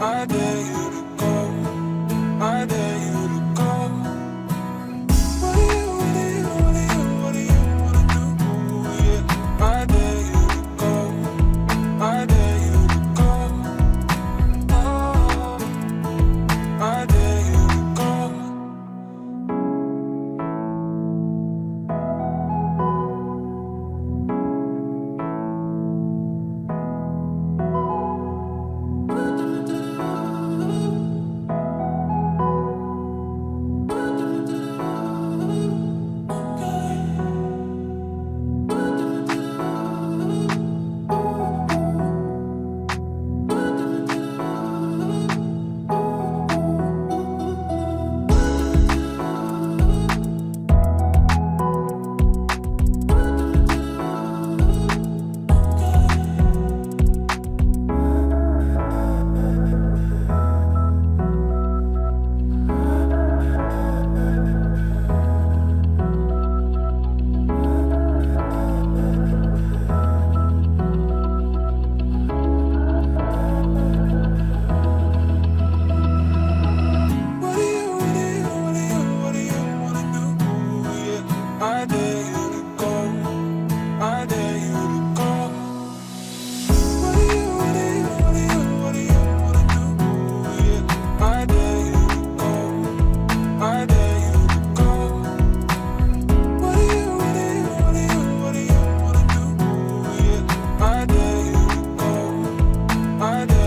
I dare you to go. I dare you to go. What do you, what do you, what do you, what do you wanna do? Yeah, I dare you to go. I dare you to go. Oh, I dare you to go. What do you, what do you, what do you, what do you wanna do? Yeah, I dare you to go. I dare you to go. What do you, what do you, what do you, what do you wanna do? Yeah, I dare you to go. I dare you to go. What do you, what do you, what do you, what do you wanna do? Yeah, I dare you to go. I dare